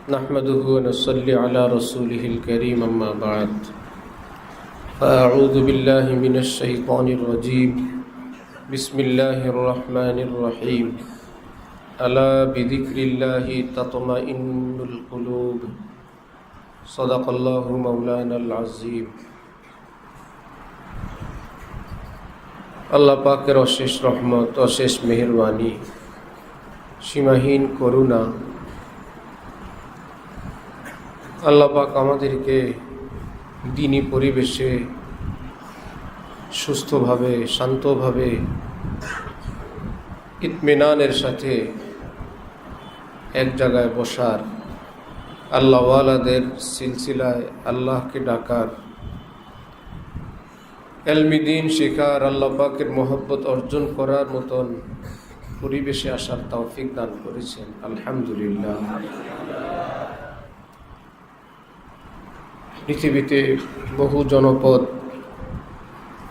نحمده ونصلي على رسوله الكريم أما بعد فأعوذ بالله من الشيطان الرجيم بسم الله الرحمن الرحيم ألا بذكر الله تطمئن القلوب صدق الله مولانا العظيم আল্লাহ পাকের অশেষ রহমত, অশেষ মেহেরবানি, সীমাহীন করুণা। আল্লাহ পাক আমাদেরকে দ্বীনি পরিবেশে সুস্থভাবে, শান্তভাবে, ইতমিনানের সাথে এক জায়গায় বসার, আল্লাহওয়ালাদের সিলসিলায় আল্লাহকে ডাকার, এলমি দ্বীন শেখার, আল্লাহ পাকের মহব্বত অর্জন করার মতন পরিবেশে আসার তৌফিক দান করেছেন। আলহামদুলিল্লাহ। পৃথিবীতে বহু জনপদ,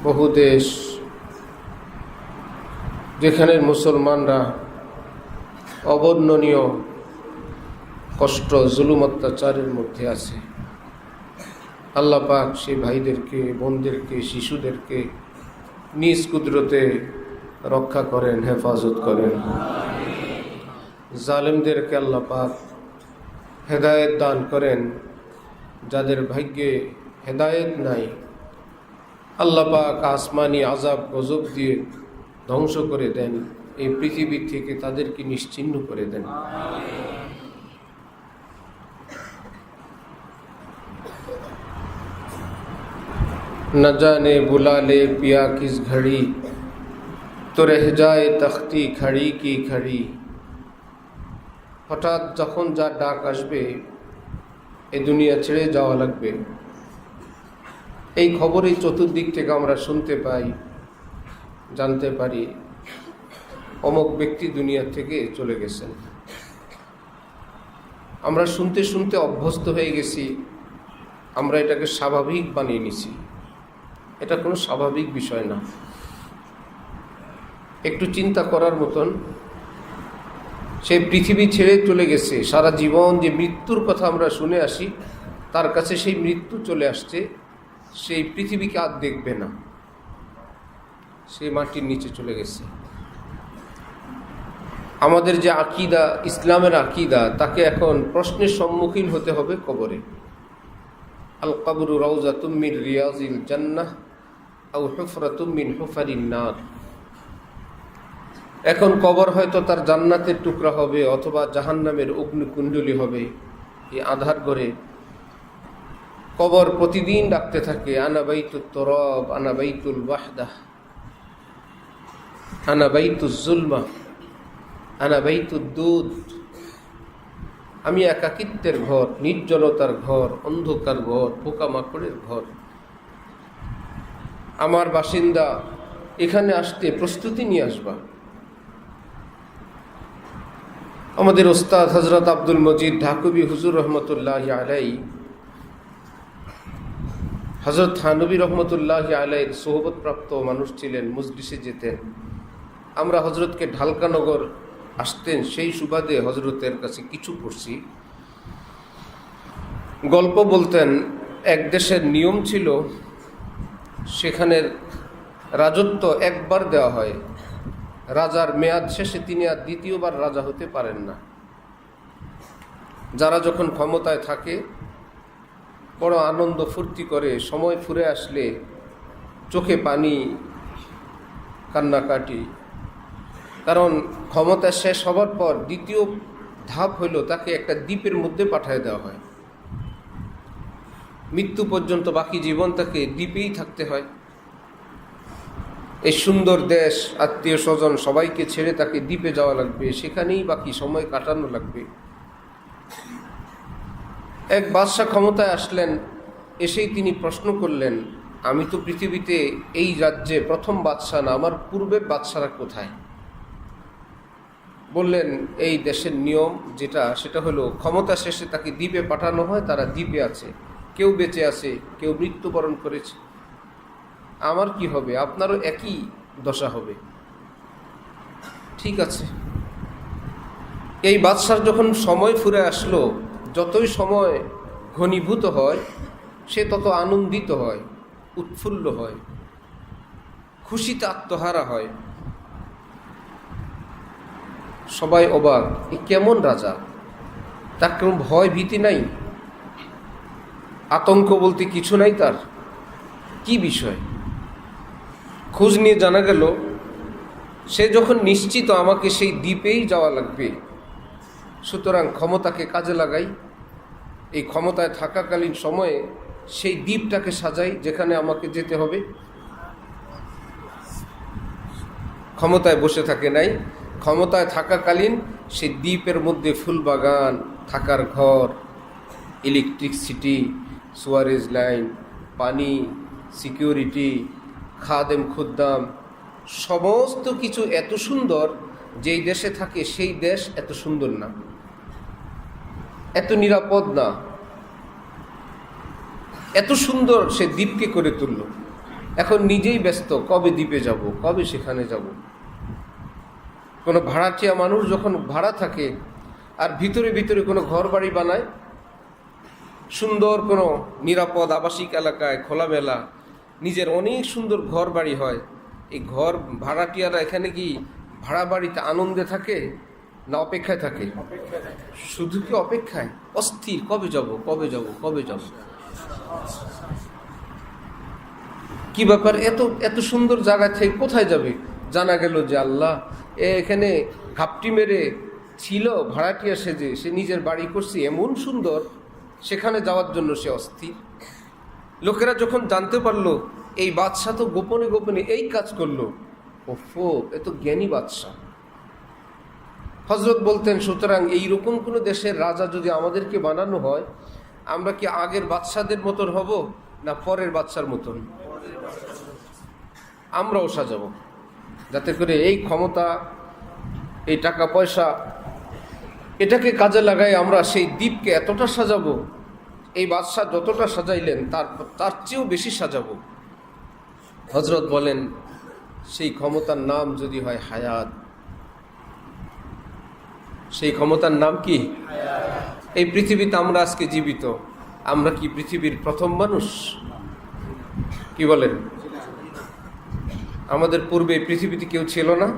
বহু দেশ, যেখানে মুসলমানরা অবর্ণনীয় কষ্ট, জুলুম, অত্যাচারের মধ্যে আছে, আল্লাহ পাক সেই ভাইদেরকে, বোনদেরকে, শিশুদেরকে নিজ কুদরতে রক্ষা করেন, হেফাজত করেন। জালেমদেরকে আল্লাহ পাক হেদায়েত দান করেন। যাদের ভাগ্যে হেদায়েত নাই, আল্লাহ পাক আসমানি আযাব গজব দিয়ে ধ্বংস করে দেন, এই পৃথিবী থেকে তাদেরকে নিশ্চিহ্ন করে দেন। न जाने बुला ले पिया किस घड़ी तो रह जाए तख्ती खड़ी की खड़ी। হঠাৎ যখন যার ডাক আসবে, এই দুনিয়া ছেড়ে যাওয়া লাগবে, এই খবরই চতুর্দিক থেকে আমরা শুনতে পাই, জানতে পারি অমুক ব্যক্তি দুনিয়া থেকে চলে গেছেন। আমরা শুনতে শুনতে অভ্যস্ত হয়ে গেছি, আমরা এটাকে স্বাভাবিক বানিয়ে নিছি। এটা কোনো স্বাভাবিক বিষয় না। একটু চিন্তা করার মতন, সে পৃথিবী ছেড়ে চলে গেছে, সারা জীবন যে মৃত্যুর কথা আমরা শুনে আসি, তার কাছে সেই মৃত্যু চলে আসছে, সেই পৃথিবীকে আর দেখবে না, সে মাটির নিচে চলে গেছে। আমাদের যে আকীদা, ইসলামের আকীদা, তাকে এখন প্রশ্নের সম্মুখীন হতে হবে কবরে। আল কবরু রাউযাতুম মিন রিয়াজিল জান্নাহ আও হুফরাতুম মিন হুফারিন নার। এখন কবর হয়তো তার জান্নাতের টুকরা হবে, অথবা জাহান্নামের অগ্নিকুণ্ডলী হবে। এই আধার ঘরে কবর প্রতিদিন ডাকতে থাকে, আনা বাইতুত তুরাব, আনা বাইতুল ওয়াহদাহ, আনা বাইতুজ যুলমা, আনা বাইতুদ দুদ। আমি একাকিত্বের ঘর, নির্জনতার ঘর, অন্ধকার ঘর, পোকামাকড়ের ঘর। আমার বাসিন্দা, এখানে আসতে প্রস্তুতি নিয়ে আসবা। আমাদের ওস্তাদ হযরত আব্দুল মজিদ ঢাকুবি হুজুর রহমতুল্লাহি আলাইহি, হযরত থানবী রহমতুল্লাহি আলাইহির সোহবতপ্রাপ্ত মানুষ ছিলেন, মজলিসে যেতেন। আমরা হযরতকে ঢালকানগর আসতেন, সেই সুবাদে হযরতের কাছে কিছু পড়ছি। গল্প বলতেন, এক দেশের নিয়ম ছিল, সেখানের রাজত্ব একবার দেওয়া হয়, রাজার মেয়াদ শেষে তিনি আর দ্বিতীয়বার রাজা হতে পারেন না। যারা যখন ক্ষমতায় থাকে বড় আনন্দ ফুর্তি করে, সময় ফুরে আসলে চোখে পানি, কান্নাকাটি। কারণ ক্ষমতা শেষ হবার পর দ্বিতীয় ধাপ হইল তাকে একটা দ্বীপের মধ্যে পাঠিয়ে দেওয়া হয়। মৃত্যু পর্যন্ত বাকি জীবন তাকে দ্বীপেই থাকতে হয়। এই সুন্দর দেশ, আত্মীয় স্বজন সবাইকে ছেড়ে তাকে দ্বীপে যাওয়া লাগবে, সেখানেই বাকি সময় কাটানো লাগবে। এক বাদশাহ ক্ষমতায় আসলেন, এসেই তিনি প্রশ্ন করলেন, আমি তো পৃথিবীতে এই রাজ্যে প্রথম বাদশাহ না, আমার পূর্বের বাদশারা কোথায়? বললেন, এই দেশের নিয়ম যেটা, সেটা হলো ক্ষমতা শেষে তাকে দ্বীপে পাঠানো হয়, তারা দ্বীপে আছে, কেউ বেঁচে আছে, কেউ মৃত্যুবরণ করেছে। আমার কি হবে? আপনারও একই দশা হবে। ঠিক আছে। এই বাদশার যখন সময় ফুরে আসলো, যতই সময় ঘনীভূত হয় সে তত আনন্দিত হয়, উৎফুল্ল হয়, খুশিতে আত্মহারা হয়। সবাই অবাক, এ কেমন রাজা, তার কোনো ভয় ভীতি নাই, আতঙ্ক বলতে কিছু নাই তার, কি বিষয়? খোঁজ নিয়ে জানা গেল সে যখন নিশ্চিত আমাকে সেই দ্বীপেই যাওয়া লাগবে, সুতরাং ক্ষমতাকে কাজে লাগাই, এই ক্ষমতায় থাকাকালীন সময়ে সেই দ্বীপটাকে সাজাই যেখানে আমাকে যেতে হবে। ক্ষমতায় বসে থাকে নাই, ক্ষমতায় থাকাকালীন সেই দ্বীপের মধ্যে ফুলবাগান, থাকার ঘর, ইলেকট্রিসিটি, সুয়ারেজ লাইন, পানি, সিকিউরিটি, খাদেম খুদ্দাম, সমস্ত কিছু এত সুন্দর, যেই দেশে থাকে সেই দেশ এত সুন্দর না, এত নিরাপদ না, এত সুন্দর সে দ্বীপকে করে তুলল। এখন নিজেই ব্যস্ত, কবে দ্বীপে যাব, কবে সেখানে যাব। কোনো ভাড়াটিয়া মানুষ যখন ভাড়া থাকে আর ভিতরে ভিতরে কোনো ঘর বাড়ি বানায়, সুন্দর কোনো নিরাপদ আবাসিক এলাকায় খোলামেলা নিজের অনেক সুন্দর ঘর বাড়ি হয়, এই ঘর ভাড়াটিয়ারা এখানে কি ভাড়া বাড়িতে আনন্দে থাকে না অপেক্ষায় থাকে? শুধু কি অপেক্ষায়, অস্থির, কবে যাব, কবে যাব, কবে যাব। কি ব্যাপার, এত এত সুন্দর জায়গা থেকে কোথায় যাবে? জানা গেল যে আল্লাহ এখানে ঘাপটি মেরে ছিল ভাড়াটিয়া সেজে, সে নিজের বাড়ি করছে এমন সুন্দর, সেখানে যাওয়ার জন্য সে অস্থির। লোকেরা যখন জানতে পারলো এই বাদশাহ তো গোপনে গোপনে এই কাজ করলো, ওফো, এ তো জ্ঞানী বাদশাহ। হযরত বলতেন, সুতরাং এইরকম কোনো দেশের রাজা যদি আমাদেরকে বানানো হয়, আমরা কি আগের বাদশাদের মতন হব না পরের বাদশার মতন? আমরাও সাজাবো, যাতে করে এই ক্ষমতা, এই টাকা পয়সা, এটাকে কাজে লাগাই আমরা সেই দ্বীপকে এতটা সাজাবো, এই বাদশাহ যতটা সাজাইলেন তার চেয়েও বেশি সাজাবো। হযরত বলেন, সেই ক্ষমতার নাম যদি হয় হায়াত। সেই ক্ষমতার নাম কি? এই পৃথিবীতে আমরা আজকে জীবিত, আমরা কি পৃথিবীর প্রথম মানুষ? কি বলেন? আমাদের পূর্বে পৃথিবীতে কেউ ছিল না?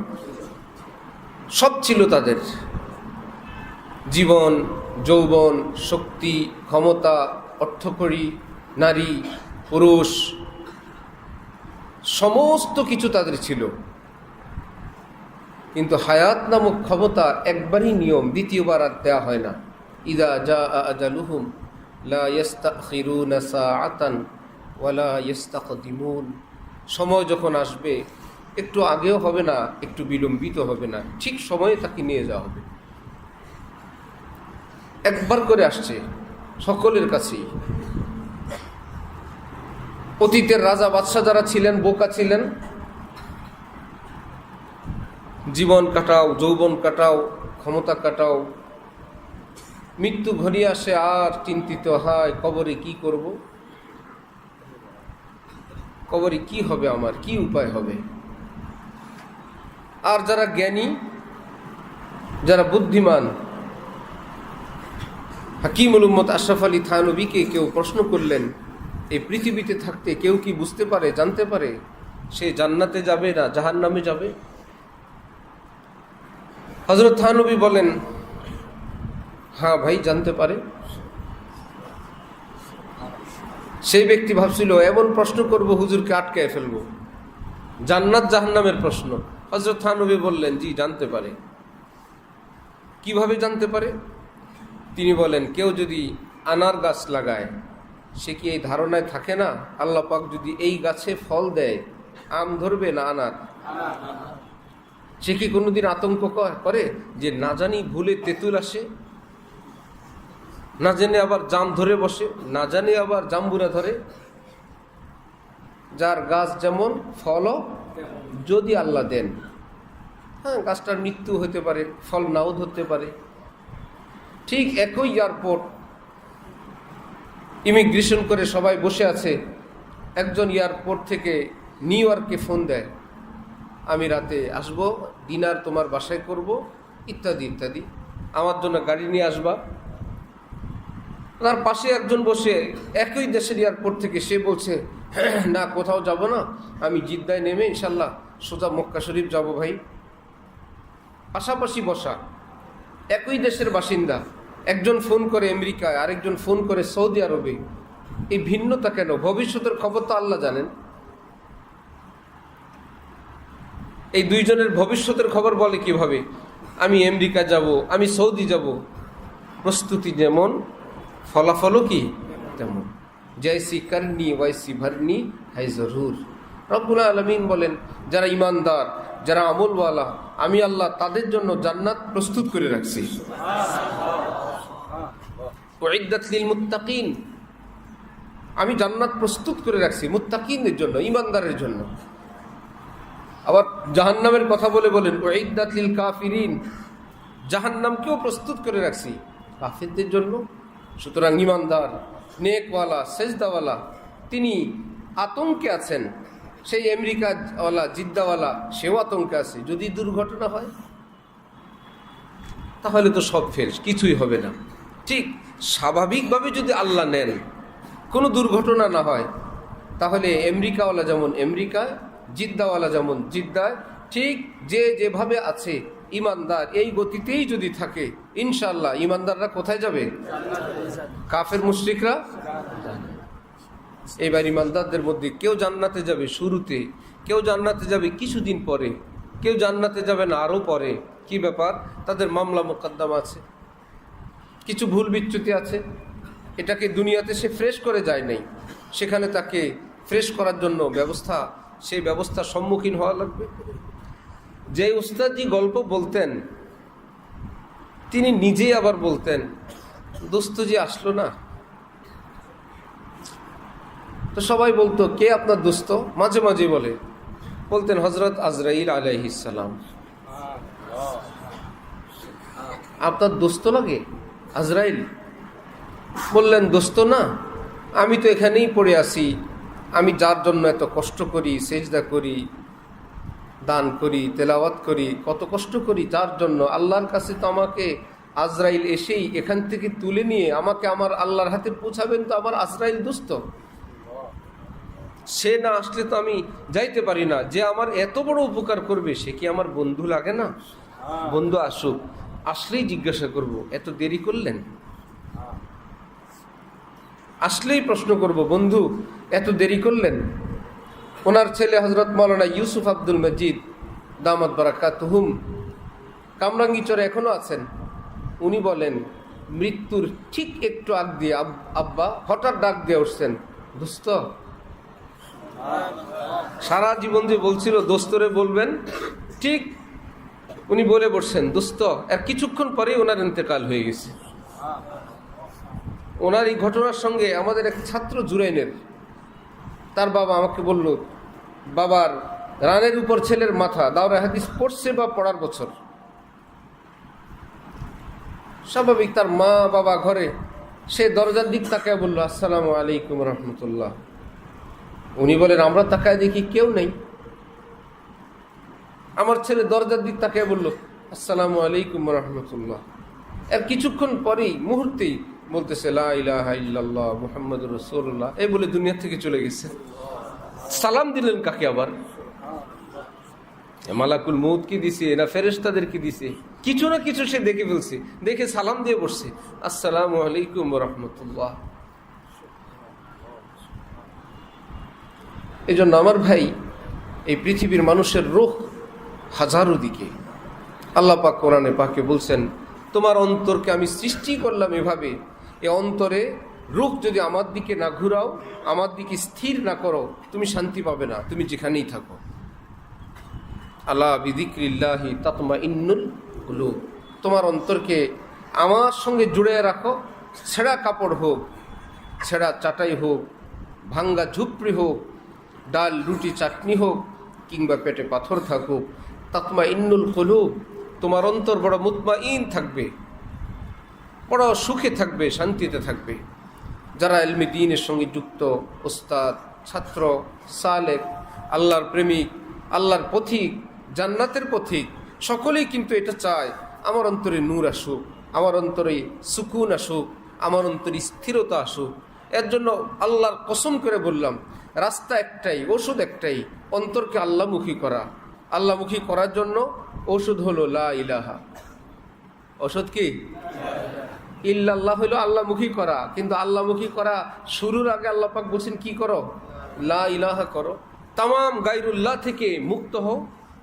সব ছিল তাদের, জীবন, যৌবন, শক্তি, ক্ষমতা, অর্থকড়ি, নারী, পুরুষ, সমস্ত কিছু তাদের ছিল। কিন্তু হায়াত নামক ক্ষমতা একবারই নিয়ম, দ্বিতীয়বার আর দেওয়া হয় না। ইদা জাআ আজালুহুম লা ইস্তাখিরুনা সাআতান ওয়ালা ইস্তাকদিমুন। সময় যখন আসবে, একটু আগেও হবে না, একটু বিলম্বিত হবে না, ঠিক সময়ে তাকে নিয়ে যাওয়া হবে। একবার করে আসছে সকলের কাছেই। অতীতের রাজা বাদশাহ যারা ছিলেন, বোকা ছিলেন, জীবন কাটাও, যৌবন কাটাও, ক্ষমতা কাটাও, মৃত্যু ঘনিয়ে আসে আর চিন্তিত হয়, কবরে কি করব, কবরে কি হবে, আমার কি উপায় হবে। আর যারা জ্ঞানী, যারা বুদ্ধিমান, হাকিমুল উম্মত আশরাফ আলী থানভীকে কেউ প্রশ্ন করলেন, এই পৃথিবীতে থাকতে কেউ কি বুঝতে পারে, জানতে পারে সে জান্নাতে যাবে না জাহান্নামে যাবে? হযরত থানভী বলেন, হ্যাঁ ভাই, জানতে পারে। সেই ব্যক্তি ভাবছিল এমন প্রশ্ন করব হুজুরকে আটকায় ফেলবো, জান্নাত জাহান্নামের প্রশ্ন। হযরত থানভী বললেন, জি জানতে পারে। কিভাবে জানতে পারে? তিনি বলেন, কেউ যদি আনার গাছ লাগায়, সে কি এই ধারণায় থাকে না আল্লাহ পাক যদি এই গাছে ফল দেয়, আম ধরবে না আনার? সে কি কোনোদিন আতঙ্ক করে যে না জানি ভুলে তেঁতুল আসে, না জেনে আবার জাম ধরে বসে, না জানি আবার জাম্বুরা ধরে? যার গাছ যেমন ফলও যদি আল্লাহ দেন, হ্যাঁ, গাছটার মৃত্যু হতে পারে, ফল নাও ধরতে পারে। ঠিক একই এয়ারপোর্ট, ইমিগ্রেশন করে সবাই বসে আছে, একজন এয়ারপোর্ট থেকে নিউ ইয়র্কে ফোন দেয়, আমি রাতে আসবো, ডিনার তোমার বাসায় করব, ইত্যাদি ইত্যাদি, আমার জন্য গাড়ি নিয়ে আসবা। তার পাশে একজন বসে একই দেশের এয়ারপোর্ট থেকে, সে বলছে না কোথাও যাব না, আমি জিদ্দায় নেমে ইনশাল্লাহ সোজা মক্কা শরীফ যাব ভাই। পাশাপাশি বসা একই দেশের বাসিন্দা, একজন ফোন করে আমেরিকায়, আরেকজন ফোন করে সৌদি আরবে। এই ভিন্নতা কেন? ভবিষ্যতের খবর তো আল্লাহ জানেন। এই দুইজনের ভবিষ্যতের খবর বলে কিভাবে? আমি আমেরিকা যাব, আমি সৌদি যাব। প্রস্তুতি যেমন ফলাফলও কি তেমন। জৈসি করনি ওয়াইসি ভরনি হাই জরুর। রব্বুল আলামিন বলেন, যারা ইমানদার, যারা আমলওয়ালা, আমি আল্লাহ তাদের জন্য জান্নাত প্রস্তুত করে রাখছি। উইদ্দাত লিল মুত্তাকিন, আমি জান্নাত প্রস্তুত করে রাখছি মুত্তাকিনদের জন্য, ইমানদারের জন্য। আবার জাহান্নামের কথা বলে বলেন উইদ্দাত লিল কাফিরিন, জাহান্নামকেও প্রস্তুত করে রাখছি কাফিরদের জন্য। সুতরাং ইমানদার, নেকওয়ালা, সেজদাওয়ালা তিনি আতঙ্কে আছেন। সেই আমেরিকাওয়ালা, জিদ্দাওয়ালা, সেও আতঙ্কে আছে। যদি দুর্ঘটনা হয় তাহলে তো সব ফেল, কিছুই হবে না। ঠিক স্বাভাবিকভাবে যদি আল্লাহ নেন, কোনো দুর্ঘটনা না হয়, তাহলে আমেরিকাওয়ালা যেমন আমেরিকায়, জিদ্দাওয়ালা যেমন জিদ্দায়, ঠিক যে যেভাবে আছে ইমানদার এই গতিতেই যদি থাকে, ইনশাআল্লাহ ইমানদাররা কোথায় যাবে? কাফের মুশরিকরা। এবার ইমানদারদের মধ্যে কেউ জান্নাতে যাবে শুরুতে, কেউ জান্নাতে যাবে কিছুদিন পরে, কেউ জান্নাতে যাবে না আরও পরে। কি ব্যাপার? তাদের মামলা মোকদ্দমা আছে, কিছু ভুল বিচ্যুতি আছে। এটাকে দুনিয়াতে সে ফ্রেশ করে যায় নাই, সেখানে তাকে ফ্রেশ করার জন্য সেই ব্যবস্থার সম্মুখীন হওয়া লাগবে। যে উস্তাদজি গল্প বলতেন, তিনি নিজেই আবার বলতেন, দোস্তজি আসলো না। তো সবাই বলতো, কে আপনার দোস্ত? মাঝে মাঝে বলতেন হযরত আজরাইল আলাইহিস সালাম। আপনার দোস্ত লাগে আজরাইল? বললেন, দোস্ত না, আমি তো এখানেই পড়ে আছি। আমি যার জন্য এত কষ্ট করি, সেজদা করি, দান করি, তেলাওয়াত করি, কত কষ্ট করি যার জন্য, আল্লাহর কাছে তো আমাকে আজরাইল এসেই এখান থেকে তুলে নিয়ে আমাকে আমার আল্লাহর হাতে পৌঁছাবেন, তো আমার আজরাইল দোস্ত। সে না আসলে তো আমি যাইতে পারি না। যে আমার এত বড় উপকার করবে, সে কি আমার বন্ধু লাগে না? বন্ধু আসুক, আসলেই জিজ্ঞাসা করব, এত দেরি করলেন? আসলেই প্রশ্ন করব, বন্ধু এত দেরি করলেন? ওনার ছেলে হযরত মাওলানা ইউসুফ আব্দুল মজিদ দামাত বারাকাতুহুম কামরাঙ্গীচরে এখনো আছেন। উনি বলেন, মৃত্যুর ঠিক একটু আগ দিয়ে আব্বা হঠাৎ ডাক দিয়ে উঠছেন, দোস্ত। সারা জীবন যে বলছিল দোস্তরে বলবেন, ঠিক উনি বলে বসছেন দোস্ত। আর কিছুক্ষণ পরেই ওনার ইন্তেকাল হয়ে গেছে। ওনার এই ঘটনার সঙ্গে আমাদের এক ছাত্র জুরাইনের, তার বাবা আমাকে বলল, বাবার রানের উপর ছেলের মাথা, দাওরা হাদিস পড়ছে বা পড়ার বছর। স্বাভাবিক তার মা বাবা ঘরে, সে দরজার দিক তাকায় বলল, আসসালামু আলাইকুম রহমতুল্লাহ। উনি বলেন, আমরা তাকায় দেখি কেউ নেই। আমার ছেলে দরজার দিক তাকায় বলল, আসসালামু আলাইকুম রহমতুল্লাহ। এর কিছুক্ষণ পরেই, মুহূর্তেই বলতেছে, লা ইলাহা ইল্লাল্লাহ মুহাম্মাদুর রাসূলুল্লাহ, এই বলে দুনিয়া থেকে চলে গেছে। সালাম দিলেন কাকে? আবার মালাকুল মউত কি দিছে না ফেরেশতাদের কি দিছে? কিছু না কিছু সে দেখে ফেলছে, দেখে সালাম দিয়ে বসছে, আসসালামু আলাইকুম রাহমাতুল্লাহ। এই জন্য আমার ভাই, এই পৃথিবীর মানুষের রূহ হাজারো দিকে। আল্লাহ পাক কোরআনে পাকে বলছেন, তোমার অন্তরকে আমি সৃষ্টি করলাম এভাবে, এ অন্তরে রূহ যদি আমার দিকে না ঘুরাও, আমার দিকে স্থির না করো, তুমি শান্তি পাবে না, তুমি যেখানেই থাকো। আলা বিযিকরিল্লাহি তাতমাইন্নুল কুলুব। তোমার অন্তরকে আমার সঙ্গে জুড়ে রাখো। ছেঁড়া কাপড় হোক, ছেঁড়া চাটাই হোক, ভাঙ্গা ঝুপড়ি হোক, ডাল রুটি চাটনি হোক, কিংবা পেটে পাথর থাকুক, তাতমাইন্নুল কুলুব, তোমার অন্তর বড় মুতমাইন থাকবে, বড় সুখে থাকবে, শান্তিতে থাকবে। যারা ইলমে দ্বীনের সঙ্গে যুক্ত, ওস্তাদ, ছাত্র, সালেক, আল্লাহর প্রেমিক, আল্লাহর পথিক, জান্নাতের পথিক, সকলেই কিন্তু এটা চায়, আমার অন্তরে নূর আসুক, আমার অন্তরে সুকুন আসুক, আমার অন্তরে স্থিরতা আসুক। এর জন্য আল্লাহর কসম করে বললাম, রাস্তা একটাই, ওষুধ একটাই, অন্তরকে আল্লাহমুখী করা। আল্লাহমুখী করার জন্য ওষুধ হলো লা ইলাহা। ওষুধ কি? ইল্লাল্লাহ হইল আল্লাহমুখী করা। কিন্তু আল্লাহমুখী করা শুরুর আগে আল্লাহ পাক বলছেন কি করো? লা ইলাহা করো। তামাম গায়রুল্লাহ থেকে মুক্ত হও,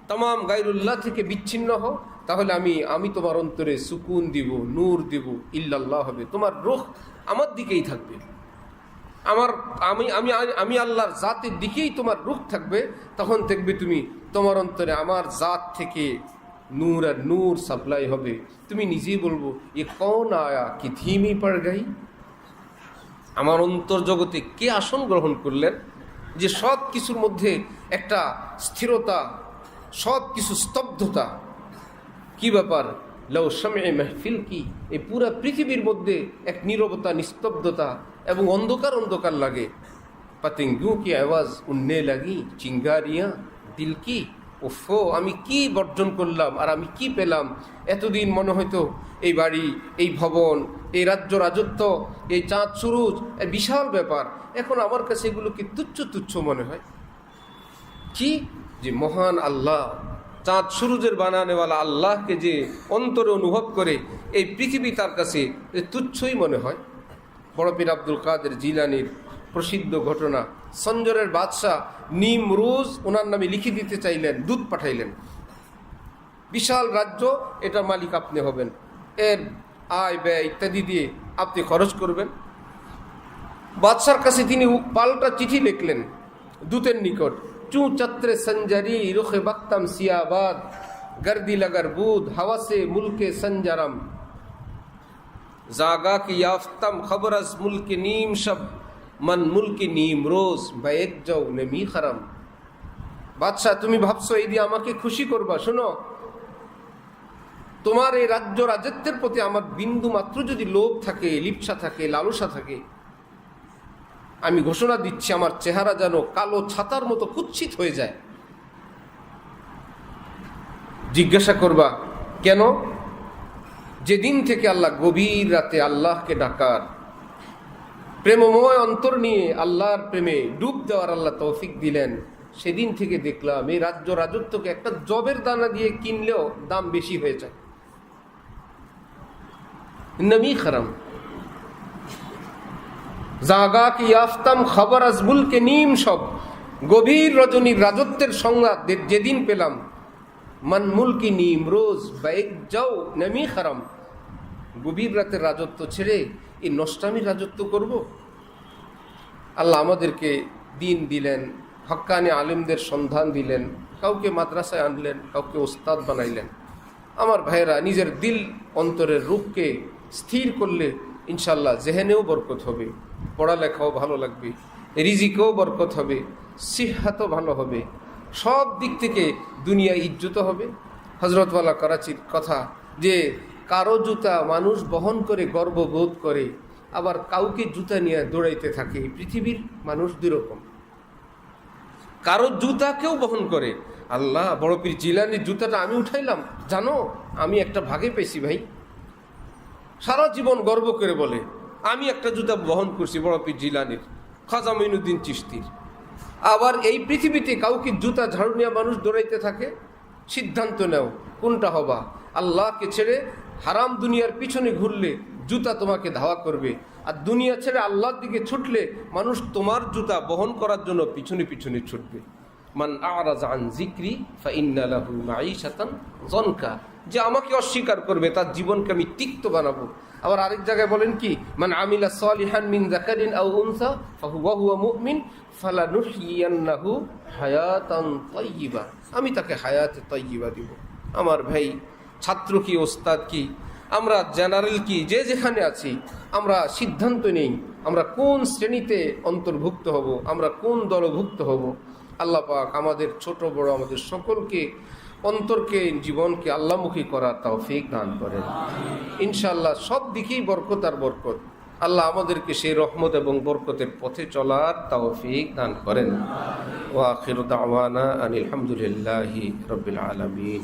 তামাম গায়রুল্লাহ থেকে বিচ্ছিন্ন হও, তাহলে আমি তোমার অন্তরে সুকুন দিব, নূর দিব, ইল্লাল্লাহ হবে। তোমার রূহ আমার দিকেই থাকবে, আমি আল্লাহর জাতের দিকেই তোমার রূহ থাকবে। তখন দেখবে তুমি তোমার অন্তরে আমার জাত থেকে নূর আর নূর সাপ্লাই হবে। তুমি নিজেই বলবো, এ কৌন আয়া কি ধীমি পড় গই। আমার অন্তর জগতে কে আসন গ্রহণ করলেন যে সব কিছুর মধ্যে একটা স্থিরতা, সব কিছু স্তব্ধতা। কি ব্যাপার? লাউ শামঈ মাহফিল কি, এই পুরা পৃথিবীর মধ্যে এক নীরবতা, নিস্তব্ধতা এবং অন্ধকার অন্ধকার লাগে। পাতিঙ্গু কি আওয়াজ উন্নে লাগি চিঙ্গারিয়া দিল কি। ওফো, আমি কি বর্জন করলাম আর আমি কি পেলাম। এতদিন মনে হয়তো এই বাড়ি, এই ভবন, এই রাজ্য রাজত্ব, এই চাঁদ সুরুজ এই বিশাল ব্যাপার, এখন আমার কাছে এগুলো কি তুচ্ছ তুচ্ছ মনে হয়। কি যে মহান আল্লাহ, চাঁদ সুরুজের বানানেওয়ালা আল্লাহকে যে অন্তরে অনুভব করে, এই পৃথিবী তার কাছে তুচ্ছই মনে হয়। বড় পীর আব্দুল কাদের জিলানীর প্রসিদ্ধ ঘটনা, সঞ্জরের বাদশাহ নিমরুজ ওনার নামে লিখে দিতে চাইলেন, দূত পাঠাইলেন, বিশাল রাজ্য, এটার মালিক আপনি হবেন, এর আয় ব্যয় ইত্যাদি দিয়ে আপনি খরচ করবেন। বাদশার কাছে তিনি পাল্টা চিঠি লিখলেন দূতের নিকট, চু চত্রে সঞ্জারি রুখে বাক্তাম সিয়াবাদ গর্দি লাগার বুধ হাওয়াসে মুলকে সঞ্জারাম জাগা কি ইয়াফতাম খবর আজ মুলকে নীম সব মান মুলকে নীম রোজ বাইক যাও নেমি খারাম। বাদশাহ, তুমি ভাবছো এই দিয়ে আমাকে খুশি করবা? শোনো, তোমার এই রাজ্য রাজত্বের প্রতি আমার বিন্দু মাত্র যদি লোভ থাকে, লিপ্সা থাকে, লালসা থাকে, আমি ঘোষণা দিচ্ছি আমার চেহারা যেন কালো ছাতার মতো কুৎসিত হয়ে যায়। জিজ্ঞাসা করবা কেন? যেদিন থেকে আল্লাহ গভীর রাতে আল্লাহকে ডাকার, প্রেমময় অন্তর নিয়ে আল্লাহর প্রেমে ডুব দেওয়ার আল্লাহ তৌফিক দিলেন, সেদিন থেকে দেখলাম এই রাজ্য রাজত্বকে একটা জবের দানা দিয়ে কিনলেও দাম বেশি হয়ে যায়। নবী খারাম জাগা কি ইয়াফতাম খবর আজমুলকে নিম সব, গভীর রজনীর রাজত্বের সংবাদ যেদিন পেলাম, মান মুলকি নিম রোজ বাইক যাও নবী খারাম, গভীর রাতের রাজত্ব ছেড়ে এই নষ্টামির রাজত্ব করব। আল্লাহ আমাদেরকে দিন দিলেন, হক্কানি আলিমদের সন্ধান দিলেন, কাউকে মাদ্রাসায় আনলেন, কাউকে ওস্তাদ বানাইলেন। আমার ভাইয়েরা, নিজের দিল অন্তরের রূপকে স্থির করলে ইনশাল্লাহ জেহেনেও বরকত হবে, পড়ালেখাও ভালো লাগবে, রিজিকেও বরকত হবে, সিহাতও ভালো হবে, সব দিক থেকে দুনিয়া ইজ্জত হবে। হজরতওয়ালা করাচির কথা যে কারো জুতা মানুষ বহন করে গর্ববোধ করে, আবার কাউকে জুতা নিয়ে দৌড়াইতে থাকে। পৃথিবীর মানুষ দুরকম, কারো জুতা কেউ বহন করে। আল্লাহ, বড় পীর জিলানির জুতাটা আমি উঠাইলাম, জানো আমি একটা ভাগে পেয়েছি ভাই। সারা জীবন গর্ব করে বলে আমি একটা জুতা বহন করছি বড় পীর জিলানির, খাজা মঈনুদ্দিন চিশতির। আবার এই পৃথিবীতে কাউকে জুতা ঝাড়ু নিয়ে মানুষ দৌড়াইতে থাকে। সিদ্ধান্ত নাও কোনটা হবা। আল্লাহকে ছেড়ে হারাম দুনিয়ার পিছনে ঘুরলে জুতা তোমাকে ধাওয়া করবে, আর দুনিয়া ছেড়ে আল্লাহর দিকে ছুটলে মানুষ তোমার জুতা বহন করার জন্য পিছনে পিছনে ছুটবে। মান আরাযা আন যিকরি ফাইন্না লাহু মাঈশাতান যনকা, যে আমাকে অস্বীকার করবে তার জীবনকে আমি তিক্ত বানাবো। আবার আরেক জায়গায় বলেন কি, মান আমিলা সালিহান মিন যাকারিন আও উনসা ফাহুয়া মুমিন ফালানুহইয়ান্নাহু হায়াতান তাইয়্যিবা, আমি তাকে হায়াতে তাইয়্যিবা দিব। আমার ভাই, ছাত্র কি ওস্তাদ কি, আমরা জেনারেল কি, যে যেখানে আছি, আমরা সিদ্ধান্ত নেই আমরা কোন শ্রেণীতে অন্তর্ভুক্ত হব, আমরা কোন দলভুক্ত হব। আল্লাহ পাক আমাদের ছোট বড় আমাদের সকলকে অন্তরকে, জীবনকে আল্লাহমুখী করার তৌফিক দান করেন ইনশাআল্লাহ। সব দিকেই বরকত আর বরকত। আল্লাহ আমাদেরকে সেই রহমত এবং বরকতের পথে চলার তৌফিক দান করেন। ওয়া আখিরু দাওয়ানা আনিল হামদুলিল্লাহি রাব্বিল আলামিন।